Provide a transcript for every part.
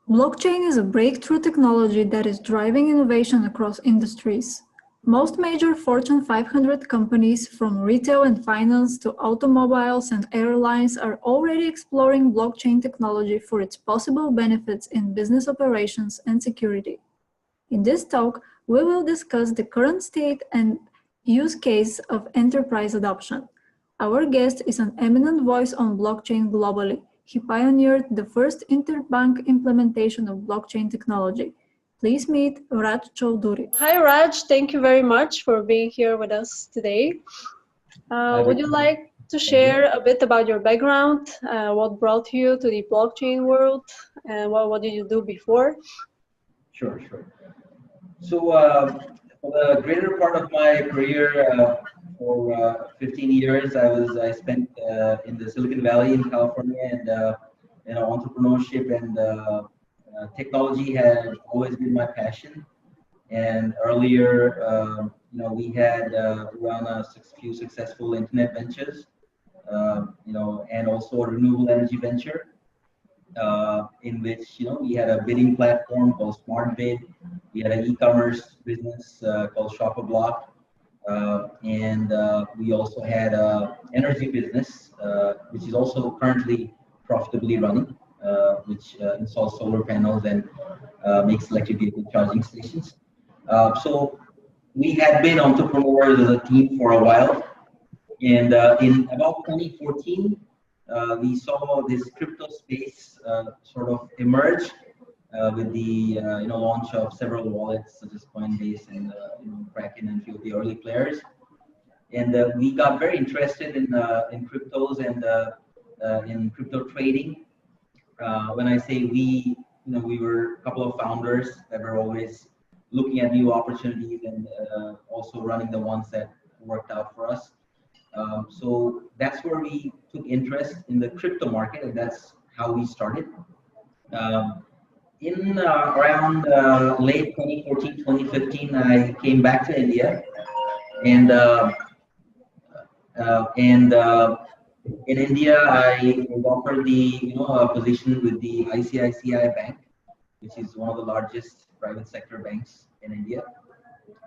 Blockchain is a breakthrough technology that is driving innovation across industries. Most major Fortune 500 companies, from retail and finance to automobiles and airlines, are already exploring blockchain technology for its possible benefits in business operations and security. In this talk, we will discuss the current state and use case of enterprise adoption. Our guest is an eminent voice on blockchain globally. He pioneered the first interbank implementation of blockchain technology. Please meet Raj Chaudhuri. Hi Raj, thank you very much for being here with us today. Would you like to share a bit about your background, what brought you to the blockchain world, and what did you do before? Sure. So, for the greater part of my career, for 15 years, I spent in the Silicon Valley in California, and entrepreneurship and technology has always been my passion. And earlier, we had run a few successful internet ventures, and also a renewable energy venture, in which we had a bidding platform called SmartBid. We had an e-commerce business called Shop a Block, and we also had a energy business, which is also currently profitably running, which installs solar panels and makes electric vehicle charging stations. So we had been entrepreneurs as a team for a while, and in about 2014, we saw this crypto space sort of emerge with the launch of several wallets such as Coinbase and Kraken and a few of the early players, and we got very interested in cryptos and in crypto trading. When I say we were a couple of founders that were always looking at new opportunities and also running the ones that worked out for us. So that's where we took interest in the crypto market, and that's how we started. In around late 2014, 2015, I came back to India, and in India, I was offered the position with the ICICI Bank, which is one of the largest private sector banks in India.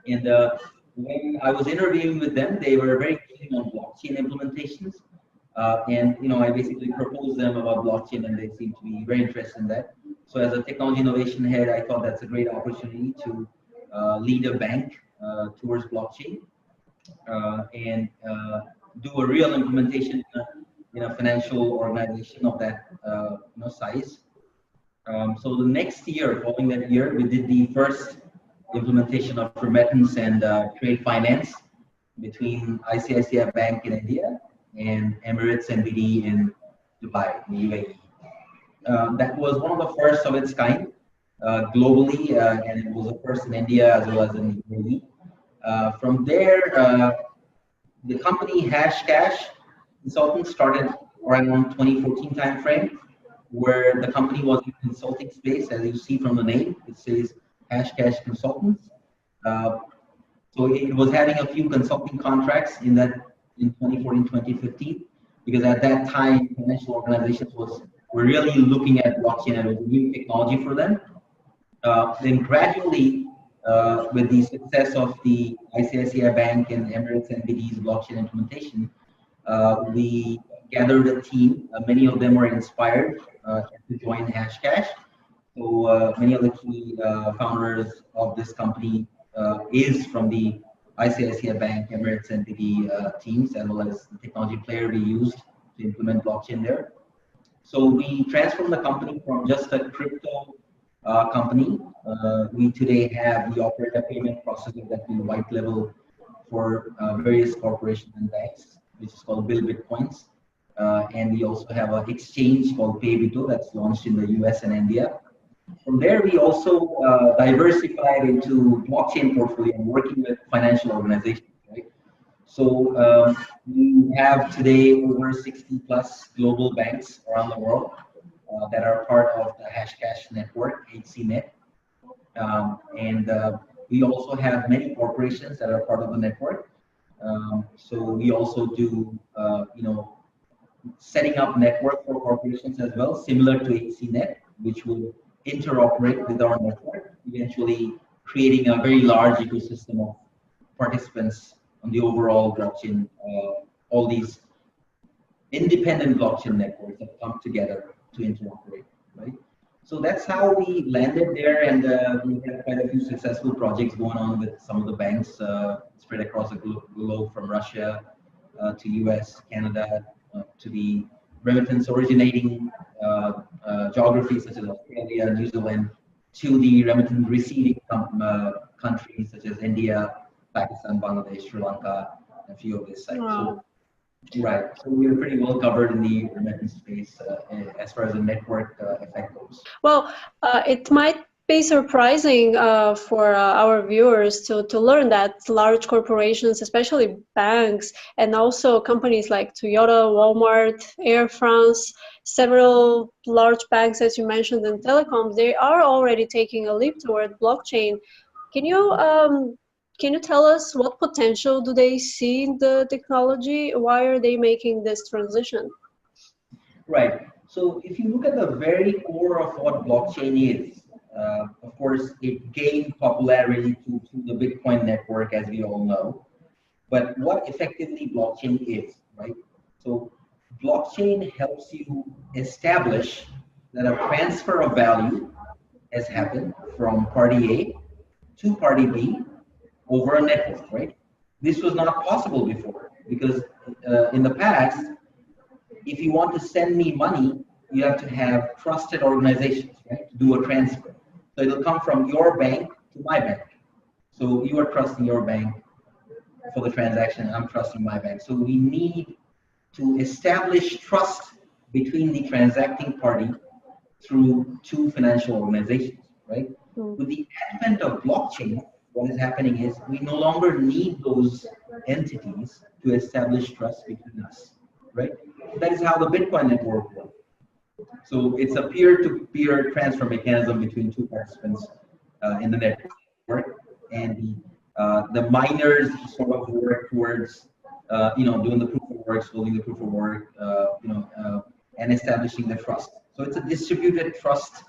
And when I was interviewing with them, they were very keen on blockchain implementations. And I basically proposed them about blockchain, and they seemed to be very interested in that. So as a technology innovation head, I thought that's a great opportunity to lead a bank towards blockchain and do a real implementation in a financial organization of that size. So the next year, following that year, we did the first implementation of remittance and trade finance between ICICI Bank in India and Emirates NBD in Dubai, in the UAE. That was one of the first of its kind globally, and it was the first in India as well as in the UAE. From there, the company Hashcash Consultants started around 2014 timeframe, where the company was in consulting space. As you see from the name, it says Hashcash Consultants. So it was having a few consulting contracts in 2014, 2015, because at that time, financial organizations were really looking at blockchain as a new technology for them. Then gradually, with the success of the ICICI Bank and Emirates NBD's blockchain implementation, we gathered a team. Many of them were inspired to join Hashcash. So many of the key founders of this company is from the ICICI Bank, Emirates NBD teams, as well as the technology player we used to implement blockchain there. So we transformed the company from just a crypto company. We today have the operator payment processing that we white level for various corporations and banks, which is called Bill Bitcoins. And we also have an exchange called PayBito that's launched in the US and India. From there, we also diversified into blockchain portfolio and working with financial organizations, right? So we have today over 60 plus global banks around the world that are part of the Hashcash network, HCNet. And we also have many corporations that are part of the network. So we also do, setting up network for corporations as well, similar to HCNet, which will interoperate with our network, eventually creating a very large ecosystem of participants on the overall blockchain, all these independent blockchain networks that come together to interoperate, right? So that's how we landed there, and we had quite a few successful projects going on with some of the banks spread across the globe, from Russia to US, Canada, to the remittance originating geographies such as Australia, New Zealand, to the remittance receiving countries such as India, Pakistan, Bangladesh, Sri Lanka, and a few of these sites. Wow. So, right. So we're pretty well covered in the remittance space as far as the network effect goes. Well, it might be surprising for our viewers to learn that large corporations, especially banks, and also companies like Toyota, Walmart, Air France, several large banks, as you mentioned, in telecoms, they are already taking a leap toward blockchain. Can you tell us what potential do they see in the technology? Why are they making this transition? Right. So if you look at the very core of what blockchain is, of course, it gained popularity through the Bitcoin network, as we all know. But what effectively blockchain is, right? So blockchain helps you establish that a transfer of value has happened from party A to party B over a network, right? This was not possible before, because in the past, if you want to send me money, you have to have trusted organizations, right, to do a transfer. So it'll come from your bank to my bank. So you are trusting your bank for the transaction, and I'm trusting my bank. So we need to establish trust between the transacting party through two financial organizations, right? With the advent of blockchain, what is happening is we no longer need those entities to establish trust between us, right? That is how the Bitcoin network works. So it's a peer-to-peer transfer mechanism between two participants in the network, and the miners sort of work towards doing the proof of work, holding the proof of work, and establishing the trust. So it's a distributed trust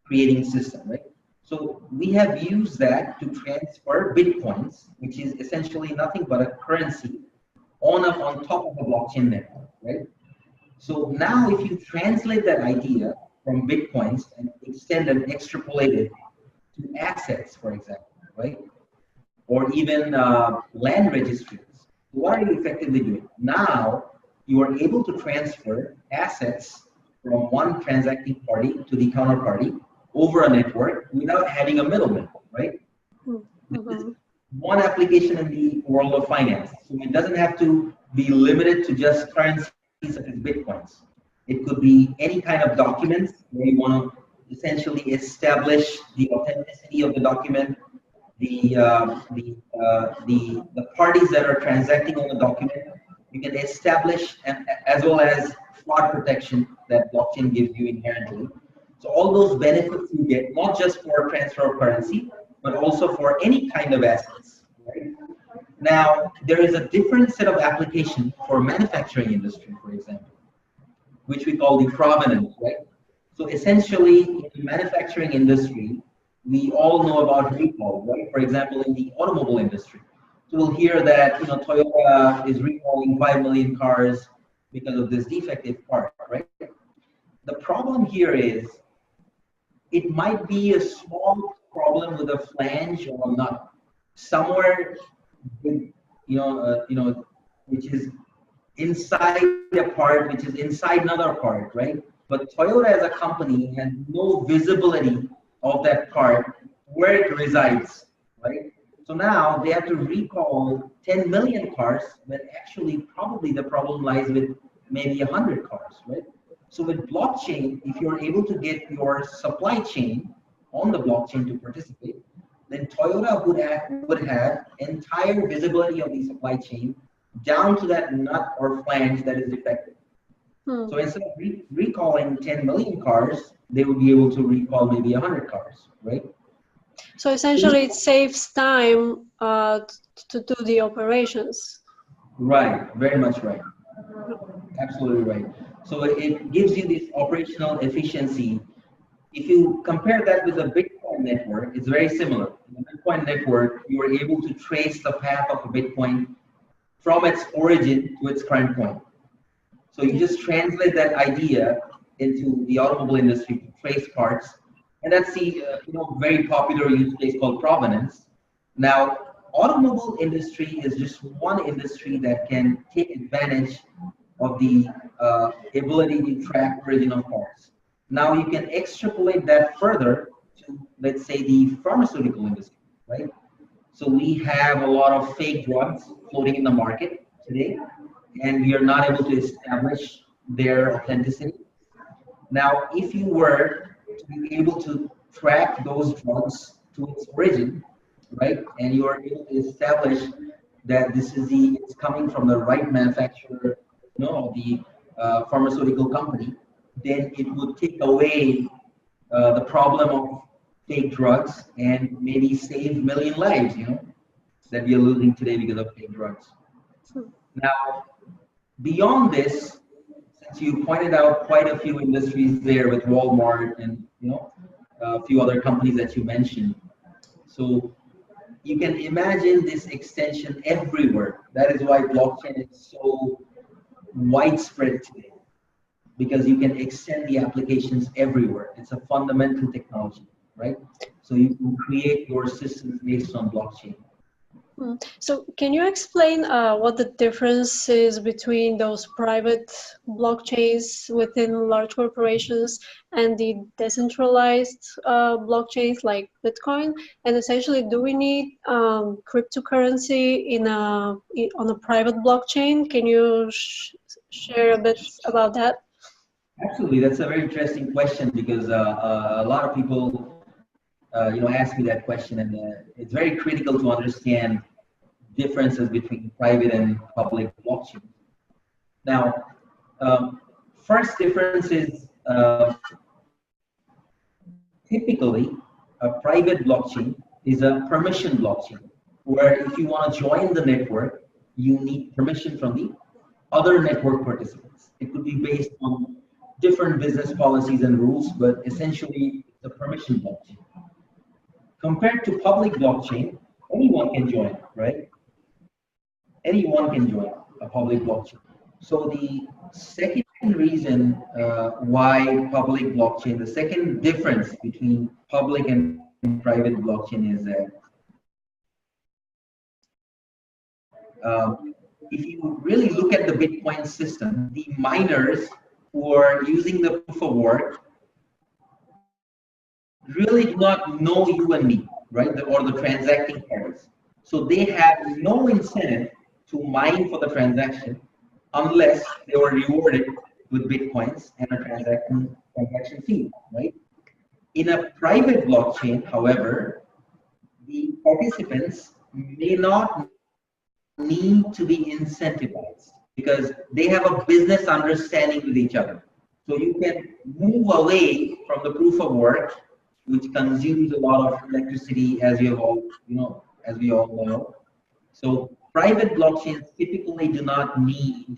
creating system, right? So we have used that to transfer Bitcoins, which is essentially nothing but a currency on top of a blockchain network, right? So now if you translate that idea from Bitcoins and extend and extrapolate it to assets, for example, right? Or even land registries, what are you effectively doing? Now you are able to transfer assets from one transacting party to the counterparty over a network without having a middleman, right? This is one application in the world of finance. So it doesn't have to be limited to just currency such as Bitcoins. It could be any kind of documents where you want to essentially establish the authenticity of the document, the parties that are transacting on the document. You can establish, as well as fraud protection that blockchain gives you inherently. So all those benefits you get, not just for transfer of currency, but also for any kind of assets, right? Now, there is a different set of application for manufacturing industry, for example, which we call the provenance, right? So essentially, in the manufacturing industry, we all know about recall, right? For example, in the automobile industry. So we'll hear that, Toyota is recalling 5 million cars because of this defective part, right? The problem here is, it might be a small problem with a flange or a nut somewhere, with, which is inside a part, which is inside another part, right? But Toyota as a company has no visibility of that part where it resides, right? So now they have to recall 10 million cars when actually probably the problem lies with maybe 100 cars, right? So with blockchain, if you're able to get your supply chain on the blockchain to participate, then Toyota would have entire visibility of the supply chain down to that nut or flange that is defective. So instead of recalling 10 million cars, they would be able to recall maybe 100 cars, right? So essentially, it saves time to do the operations. Right, very much right. Absolutely right. So it gives you this operational efficiency If you compare that with a Bitcoin network, it's very similar. In a Bitcoin network, you are able to trace the path of a Bitcoin from its origin to its current point. So you just translate that idea into the automobile industry to trace parts, and that's the very popular use case called provenance. Now, automobile industry is just one industry that can take advantage of the ability to track origin of parts. Now you can extrapolate that further to, let's say, the pharmaceutical industry, right? So we have a lot of fake drugs floating in the market today, and we are not able to establish their authenticity. Now, if you were to be able to track those drugs to its origin, right, and you are able to establish that it's coming from the right manufacturer, the pharmaceutical company, then it would take away the problem of fake drugs and maybe save million lives, that we are losing today because of fake drugs. Now, beyond this, since you pointed out quite a few industries there with Walmart and a few other companies that you mentioned, so you can imagine this extension everywhere. That is why blockchain is so widespread today, because you can extend the applications everywhere. It's a fundamental technology, right? So you can create your systems based on blockchain. So can you explain what the difference is between those private blockchains within large corporations and the decentralized blockchains like Bitcoin? And essentially, do we need cryptocurrency on a private blockchain? Can you share a bit about that? Absolutely, that's a very interesting question, because a lot of people ask me that question, and it's very critical to understand differences between private and public blockchain. Now, first difference is typically a private blockchain is a permission blockchain, where if you want to join the network, you need permission from the other network participants. It could be based on different business policies and rules, but essentially it's a permission blockchain. Compared to public blockchain, anyone can join, right? Anyone can join a public blockchain. So the second reason why public blockchain, the second difference between public and private blockchain is that if you really look at the Bitcoin system, the miners who are using the proof of work really do not know you and me, right? Or the transacting parties. So they have no incentive to mine for the transaction unless they were rewarded with Bitcoins and a transaction fee, right? In a private blockchain, however, the participants may not need to be incentivized because they have a business understanding with each other. So you can move away from the proof of work, which consumes a lot of electricity, as you all as we all know. So private blockchains typically do not need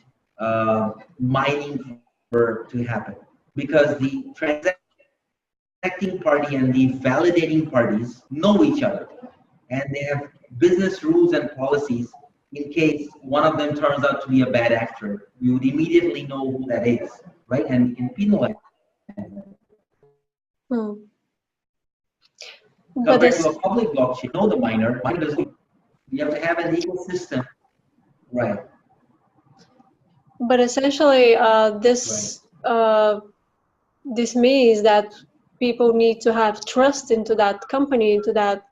mining to happen, because the transacting party and the validating parties know each other, and they have business rules and policies. In case one of them turns out to be a bad actor, we would immediately know who that is, right? And we can penalize them. Compared to a public blockchain, the miner doesn't. You have to have an ecosystem, right? But essentially, this means that people need to have trust into that company, into that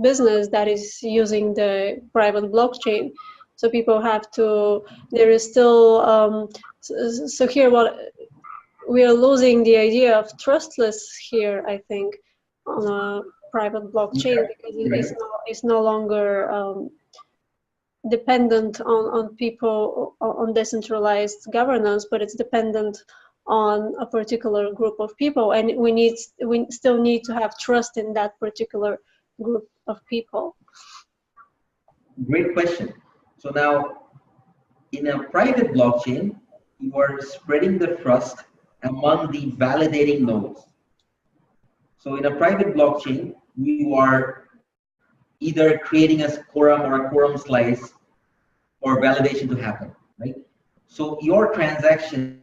business that is using the private blockchain. So people have to. There is still. So here, what we are losing the idea of trustless here, I think, on a private blockchain, because it's no longer dependent on people, on decentralized governance, but it's dependent on a particular group of people, and we still need to have trust in that particular group of people. Great question. So now, in a private blockchain, you are spreading the trust among the validating nodes. So in a private blockchain, you are either creating a quorum or a quorum slice for validation to happen, right? So your transactions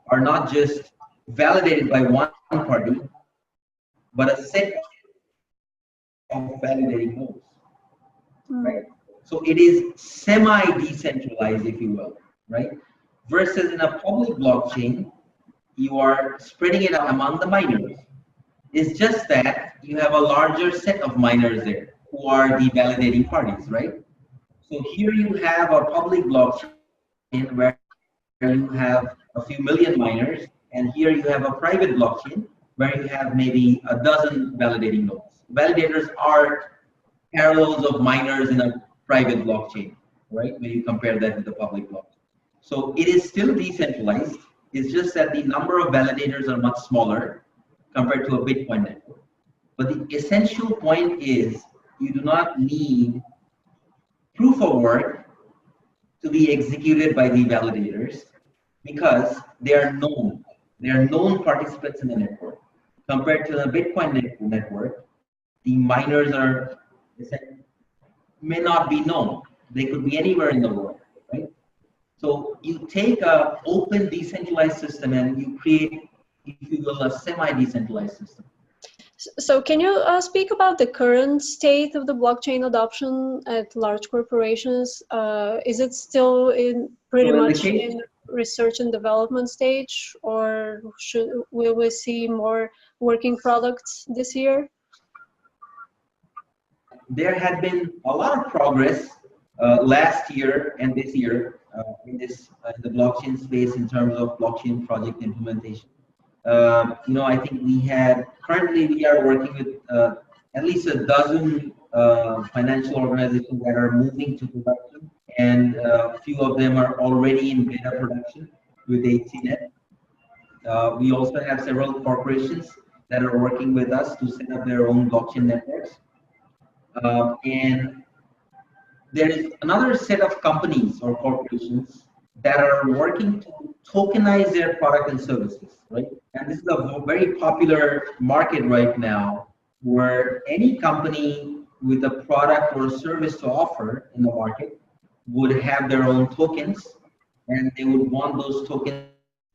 are not just validated by one party, but a set of validating nodes, right? So it is semi-decentralized, if you will, right? Versus in a public blockchain, you are spreading it out among the miners. It's just that you have a larger set of miners there who are the validating parties, right? So here you have a public blockchain where you have a few million miners, and here you have a private blockchain where you have maybe a dozen validating nodes. Validators are parallels of miners in a private blockchain, right? When you compare that with the public blockchain. So it is still decentralized. It's just that the number of validators are much smaller compared to a Bitcoin network. But the essential point is you do not need proof of work to be executed by the validators because they are known. They are known participants in the network. Compared to the Bitcoin network, the miners are may not be known. They could be anywhere in the world, right? So you take a open decentralized system and you create, if you will, a semi-decentralized system. So can you speak about the current state of the blockchain adoption at large corporations? Is it still in pretty much in research and development stage, or will we see more working products this year? There had been a lot of progress last year and this year in the blockchain space in terms of blockchain project implementation. I think currently we are working with at least a dozen financial organizations that are moving to production, and a few of them are already in beta production with HCNet. We also have several corporations that are working with us to set up their own blockchain networks. And there is another set of companies or corporations that are working to tokenize their product and services, right? And this is a very popular market right now where any company with a product or a service to offer in the market would have their own tokens, and they would want those tokens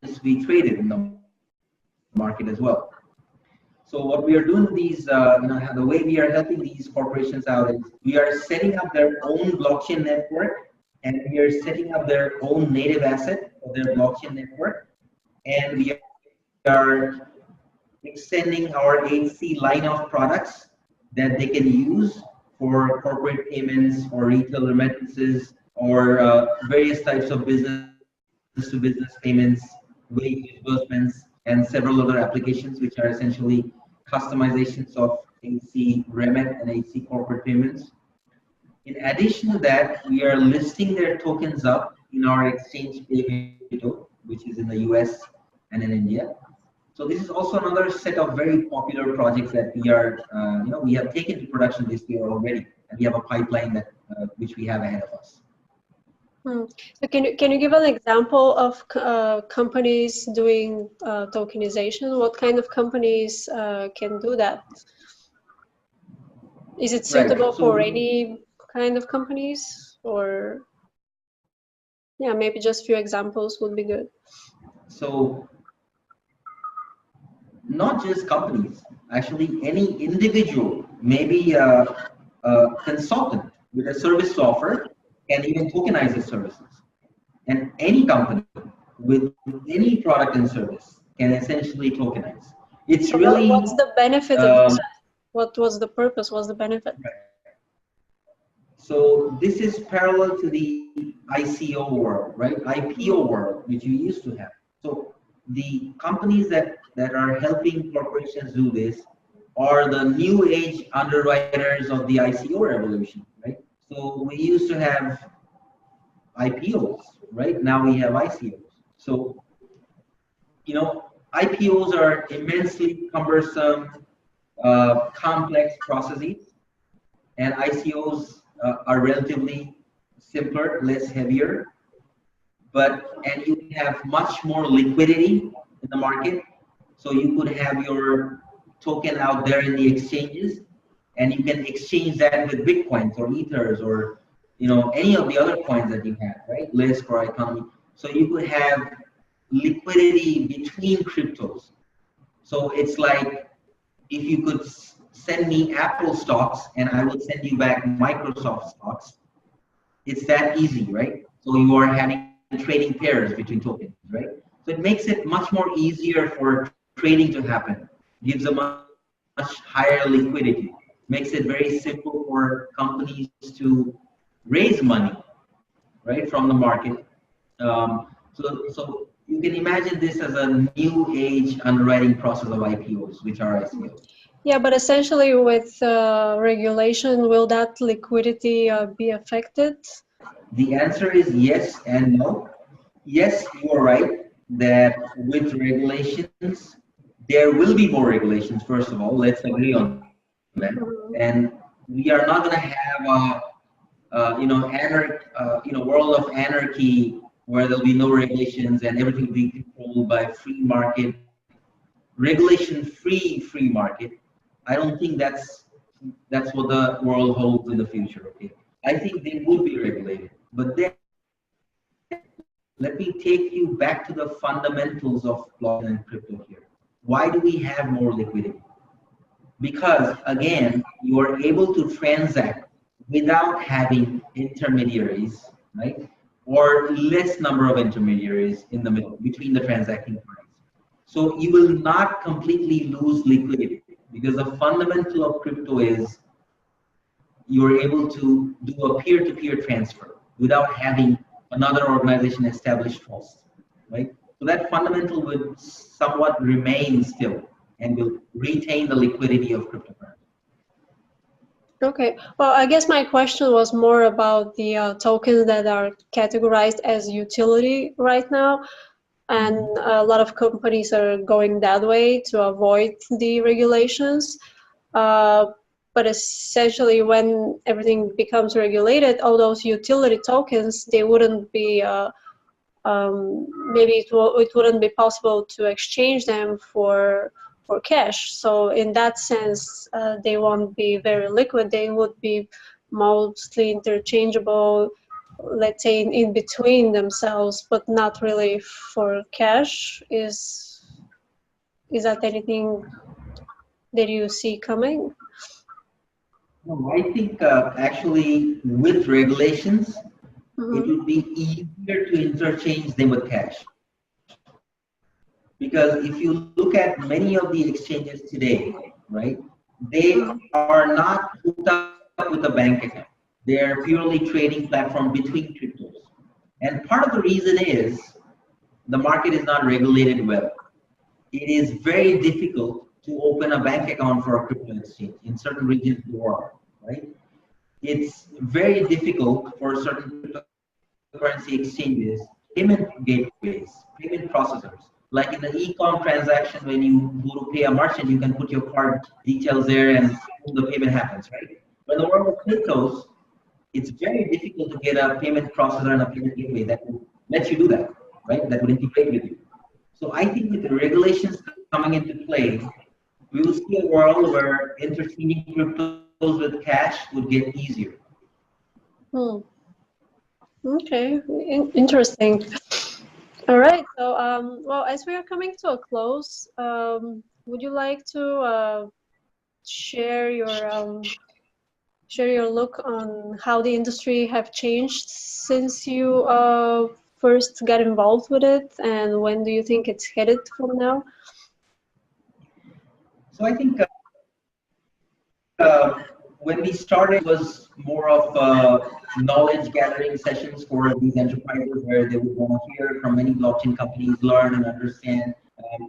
to be traded in the market as well. So what we are doing these, the way we are helping these corporations out is we are setting up their own blockchain network, and we are setting up their own native asset of their blockchain network, and we are extending our HC line of products that they can use for corporate payments, or retail remittances, or various types of business-to-business payments, wage disbursements, and several other applications which are essentially customizations of HC remit and HC corporate payments. In addition to that, we are listing their tokens up in our exchange window, which is in the US and in India. So this is also another set of very popular projects that we are, we have taken to production this year already, and we have a pipeline that which we have ahead of us. So can you give an example of companies doing tokenization? What kind of companies can do that? Is it suitable for any kind of companies, or maybe just a few examples would be good. So not just companies, actually any individual, maybe a consultant with a service to offer, can even tokenize his services. And any company with any product and service can essentially tokenize. It's so really... What's the benefit of this? What was the purpose? What's the benefit? Right. So this is parallel to the ICO world, right? IPO world, which you used to have. So the companies that are helping corporations do this are the new age underwriters of the ICO revolution, right? So we used to have IPOs, right? Now we have ICOs. So, IPOs are immensely cumbersome, complex processes, and ICOs are relatively simpler, less heavier, and you have much more liquidity in the market. So you could have your token out there in the exchanges, and you can exchange that with Bitcoins or Ethers or any of the other coins that you have, right? Lisk or Economy. So you could have liquidity between cryptos. So it's like if you could send me Apple stocks and I will send you back Microsoft stocks, it's that easy, right? So you are having trading pairs between tokens, right? So it makes it much more easier for trading to happen, gives a much higher liquidity, makes it very simple for companies to raise money, right, from the market. So you can imagine this as a new age underwriting process of IPOs, which are ICOs. Yeah, but essentially with regulation, will that liquidity be affected? The answer is yes and no. Yes, you are right that with regulations, there will be more regulations, first of all. Let's agree on that. And we are not going to have a world of anarchy where there'll be no regulations and everything will be controlled by free market, regulation-free free market. I don't think that's what the world holds in the future. Okay, I think they would be regulated, but then let me take you back to the fundamentals of blockchain and crypto here. Why do we have more liquidity? Because again, you are able to transact without having intermediaries, right? Or less number of intermediaries in the middle between the transacting parties. So you will not completely lose liquidity because the fundamental of crypto is you're able to do a peer-to-peer transfer without having another organization established first, right? So that fundamental would somewhat remain still and will retain the liquidity of cryptocurrency. Okay, well, I guess my question was more about the tokens that are categorized as utility right now. And a lot of companies are going that way to avoid the regulations. But essentially, when everything becomes regulated, all those utility tokens, they wouldn't be, maybe it wouldn't be possible to exchange them for cash. So in that sense, they won't be very liquid. They would be mostly interchangeable, let's say in between themselves, but not really for cash. Is that anything that you see coming? No, I think actually with regulations, it would be easier to interchange them with cash. Because if you look at many of the exchanges today, right, they are not hooked up with a bank account. They are purely trading platform between cryptos. And part of the reason is the market is not regulated well. It is very difficult to open a bank account for a crypto exchange in certain regions of the world, right? It's very difficult for certain cryptocurrency exchanges, payment gateways, payment processors. Like in the e-com transaction, when you go to pay a merchant, you can put your card details there and the payment happens, right? But in the world of cryptos, it's very difficult to get a payment processor and a payment gateway that will let you do that, right? That would integrate with you. So I think with the regulations coming into play, we will see a world where interchanging cryptos with cash would get easier. Okay, interesting. All right. So, well, as we are coming to a close, would you like to share your look on how the industry have changed since you first got involved with it, and when do you think it's headed from now? So I think when we started, it was more of knowledge gathering sessions for these enterprises where they would want to hear from many blockchain companies, learn and understand.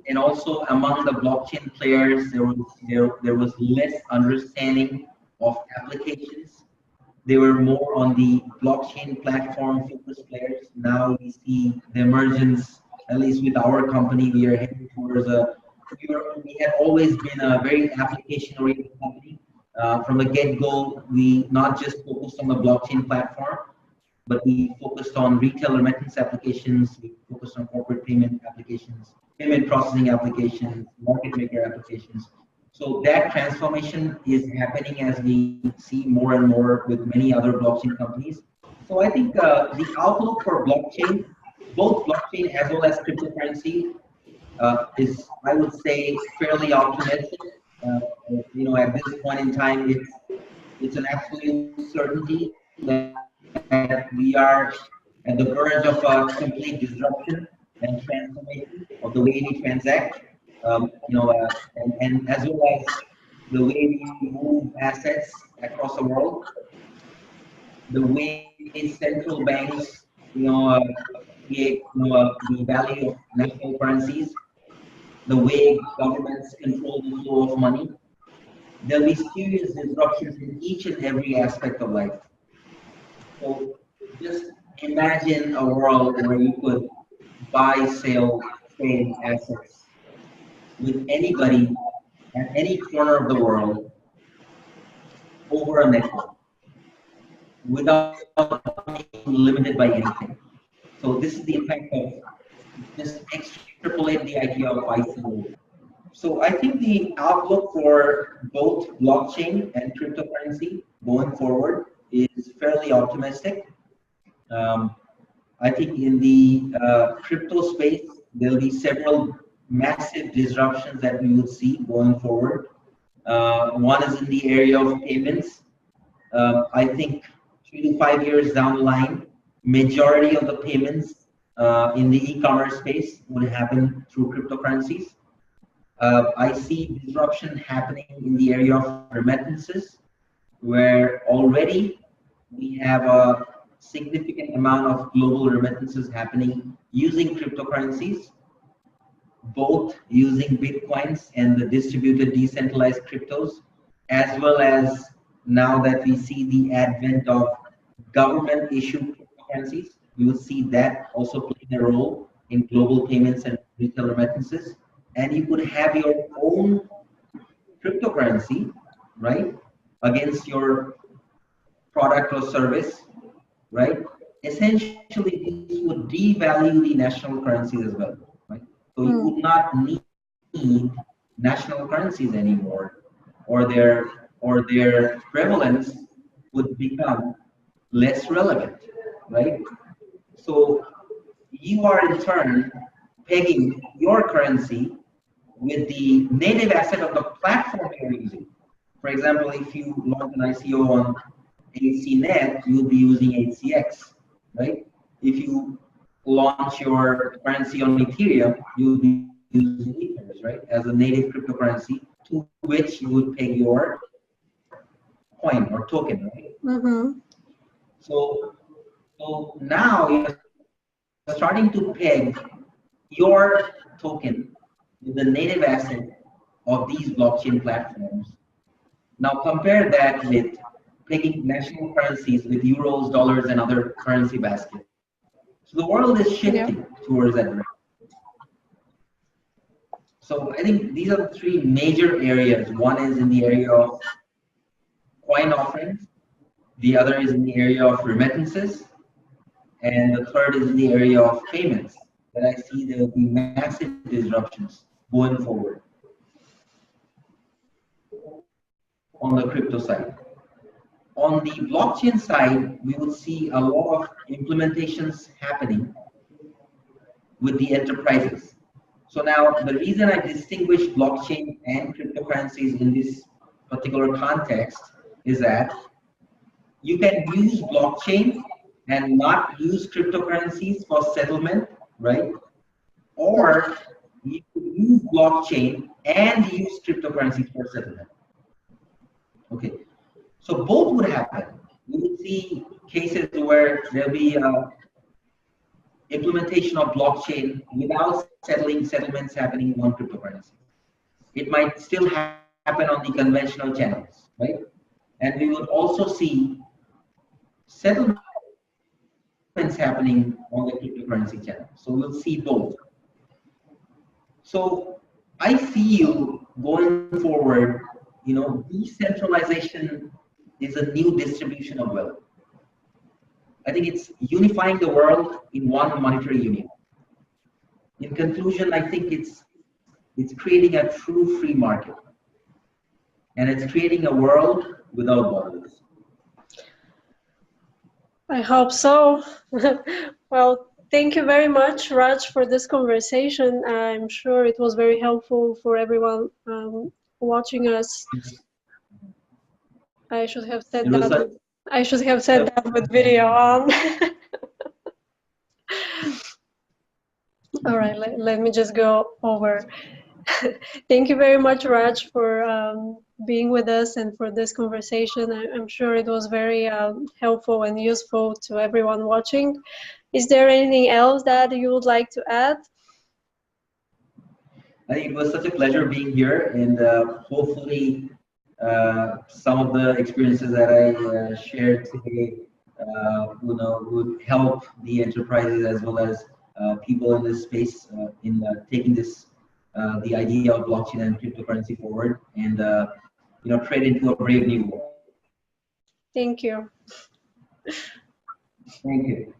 And also among the blockchain players, there was less understanding of applications. They were more on the blockchain platform focused players. Now we see the emergence, at least with our company, we are heading towards we have always been a very application oriented company. From the get-go, we not just focused on the blockchain platform, but we focused on retail remittance applications, we focused on corporate payment applications, payment processing applications, market maker applications. So that transformation is happening as we see more and more with many other blockchain companies. So I think the outlook for blockchain, both blockchain as well as cryptocurrency, is, I would say, fairly optimistic. At this point in time, it's an absolute certainty that we are at the verge of a complete disruption and transformation of the way we transact, and as well as the way we move assets across the world, the way central banks, create, the value of national currencies, the way governments control the flow of money. There'll be serious disruptions in each and every aspect of life. So just imagine a world where you could buy, sell, trade assets with anybody at any corner of the world over a network without being limited by anything. So this is the impact of just extrapolate the idea of ICO. So I think the outlook for both blockchain and cryptocurrency going forward is fairly optimistic. I think in the crypto space, there'll be several massive disruptions that we will see going forward. One is in the area of payments. I think 3 to 5 years down the line, majority of the payments in the e-commerce space would happen through cryptocurrencies. I see disruption happening in the area of remittances, where already we have a significant amount of global remittances happening using cryptocurrencies, both using Bitcoins and the distributed decentralized cryptos, as well as now that we see the advent of government issued cryptocurrencies, you will see that also playing a role in global payments and retail remittances. And you could have your own cryptocurrency, right, against your product or service, right? Essentially, this would devalue the national currencies as well, right? So you would not need national currencies anymore, or their prevalence would become less relevant, right? So you are in turn pegging your currency with the native asset of the platform you're using. For example, if you launch an ICO on HCNet, you'll be using HCX, right? If you launch your currency on Ethereum, you'll be using Ethers, right, as a native cryptocurrency to which you would pay your coin or token, right? Mm-hmm. So now you're starting to peg your token with the native asset of these blockchain platforms. Now compare that with pegging national currencies with euros, dollars, and other currency baskets. So the world is shifting towards that direction. So I think these are the three major areas. One is in the area of coin offerings, the other is in the area of remittances, and the third is in the area of payments. That I see there will be massive disruptions going forward on the crypto side. On the blockchain side, we will see a lot of implementations happening with the enterprises. So now the reason I distinguish blockchain and cryptocurrencies in this particular context is that you can use blockchain and not use cryptocurrencies for settlement, right? Or you could use blockchain and use cryptocurrencies for settlement. Okay, so both would happen. We would see cases where there'll be implementation of blockchain without settlements happening on cryptocurrency. It might still happen on the conventional channels, right? And we would also see settlements happening on the cryptocurrency channel. So we'll see both. So I feel going forward, decentralization is a new distribution of wealth. I think it's unifying the world in one monetary union. In conclusion, I think it's creating a true free market. and it's creating a world without borders. I hope so. Well, thank you very much, Raj, for this conversation. I'm sure it was very helpful for everyone watching us. I should have said that. I should have said that with video on. All right, let me just go over. Thank you very much, Raj, for being with us and for this conversation. I'm sure it was very helpful and useful to everyone watching. Is there anything else that you would like to add? I think it was such a pleasure being here, and hopefully some of the experiences that I shared today would help the enterprises as well as people in this space in taking this the idea of blockchain and cryptocurrency forward, and trade into a brave new world. Thank you. Thank you.